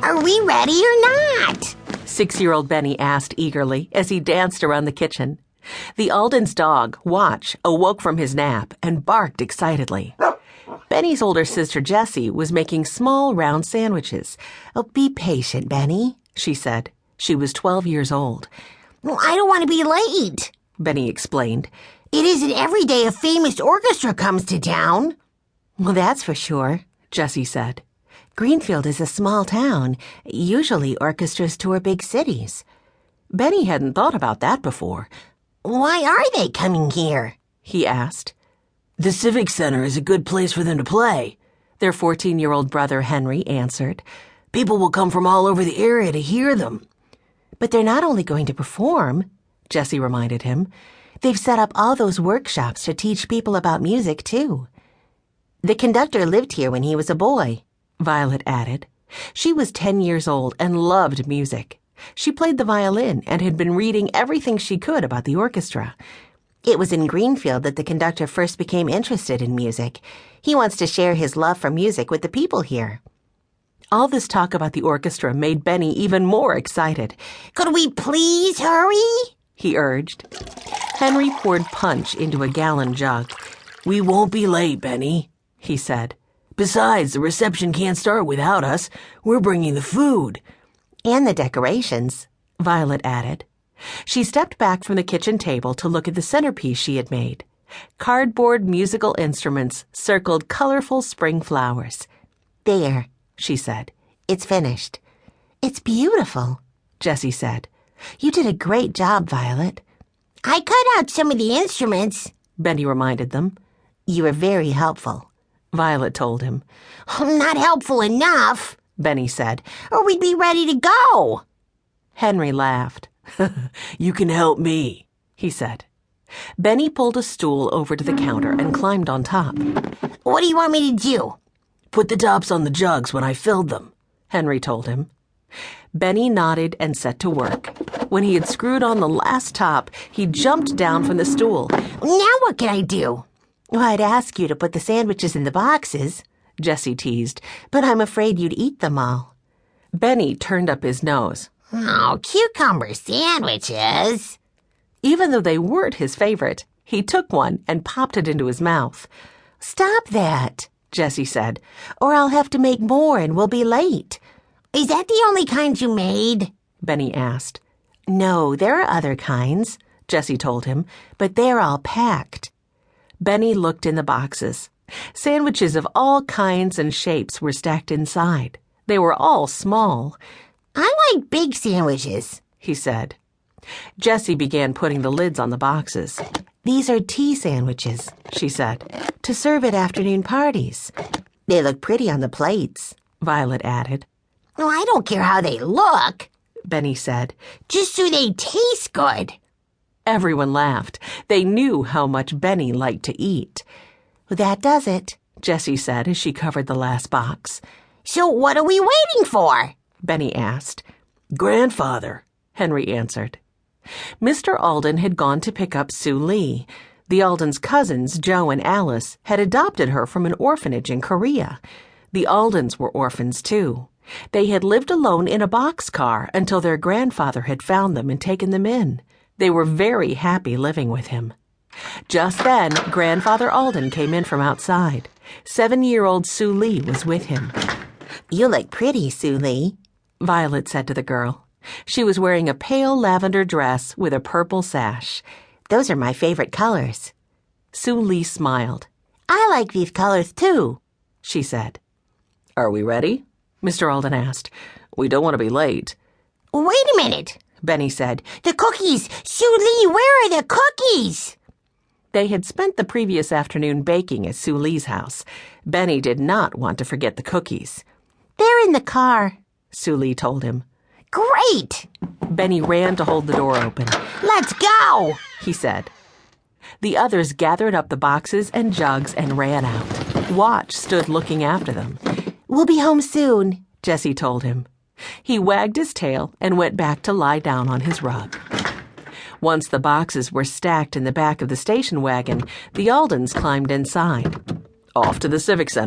Are we ready or not? 6-year-old Benny asked eagerly as he danced around the kitchen. The Aldens' dog, Watch, awoke from his nap and barked excitedly. Benny's older sister Jessie was making small round sandwiches. Oh, be patient, Benny, she said. She was 12 years old. Well, I don't want to be late, Benny explained. It isn't every day a famous orchestra comes to town. Well, that's for sure, Jessie said. Greenfield is a small town. Usually orchestras tour big cities. Benny hadn't thought about that before. Why are they coming here? He asked. The Civic Center is a good place for them to play, their 14-year-old brother Henry answered. People will come from all over the area to hear them. But they're not only going to perform, Jessie reminded him. They've set up all those workshops to teach people about music, too. The conductor lived here when he was a boy, Violet added. She was 10 years old and loved music. She played the violin and had been reading everything she could about the orchestra. It was in Greenfield that the conductor first became interested in music. He wants to share his love for music with the people here. All this talk about the orchestra made Benny even more excited. Could we please hurry? He urged. Henry poured punch into a gallon jug. We won't be late, Benny, he said. Besides, the reception can't start without us. We're bringing the food. And the decorations, Violet added. She stepped back from the kitchen table to look at the centerpiece she had made. Cardboard musical instruments circled colorful spring flowers. There, she said. It's finished. It's beautiful, Jessie said. You did a great job, Violet. I cut out some of the instruments, Benny reminded them. You were very helpful, Violet told him. Not helpful enough, Benny said, or we'd be ready to go. Henry laughed. You can help me, he said. Benny pulled a stool over to the counter and climbed on top. What do you want me to do? Put the tops on the jugs when I filled them, Henry told him. Benny nodded and set to work. When he had screwed on the last top, he jumped down from the stool. Now what can I do? Well, I'd ask you to put the sandwiches in the boxes, Jessie teased, but I'm afraid you'd eat them all. Benny turned up his nose. Oh, cucumber sandwiches. Even though they weren't his favorite, he took one and popped it into his mouth. Stop that, Jessie said, or I'll have to make more and we'll be late. Is that the only kind you made? Benny asked. No, there are other kinds, Jessie told him, but they're all packed. Benny looked in the boxes. Sandwiches of all kinds and shapes were stacked inside. They were all small. I like big sandwiches, he said. Jessie began putting the lids on the boxes. These are tea sandwiches, she said, to serve at afternoon parties. They look pretty on the plates, Violet added. Oh, I don't care how they look, Benny said, just so they taste good. Everyone laughed. They knew how much Benny liked to eat. That does it, Jessie said as she covered the last box. So what are we waiting for? Benny asked. Grandfather, Henry answered. Mr. Alden had gone to pick up Sue Lee. The Aldens' cousins, Joe and Alice, had adopted her from an orphanage in Korea. The Aldens were orphans, too. They had lived alone in a boxcar until their grandfather had found them and taken them in. They were very happy living with him. Just then, Grandfather Alden came in from outside. 7-year-old Sue Lee was with him. You look pretty, Sue Lee, Violet said to the girl. She was wearing a pale lavender dress with a purple sash. Those are my favorite colors. Sue Lee smiled. I like these colors, too, she said. Are we ready? Mr. Alden asked. We don't want to be late. Wait a minute, Benny said. The cookies! Sue Lee, where are the cookies? They had spent the previous afternoon baking at Sue Lee's house. Benny did not want to forget the cookies. They're in the car, Sue Lee told him. Great! Benny ran to hold the door open. Let's go, he said. The others gathered up the boxes and jugs and ran out. Watch stood looking after them. We'll be home soon, Jessie told him. He wagged his tail and went back to lie down on his rug. Once the boxes were stacked in the back of the station wagon, the Aldens climbed inside. Off to the Civic Center.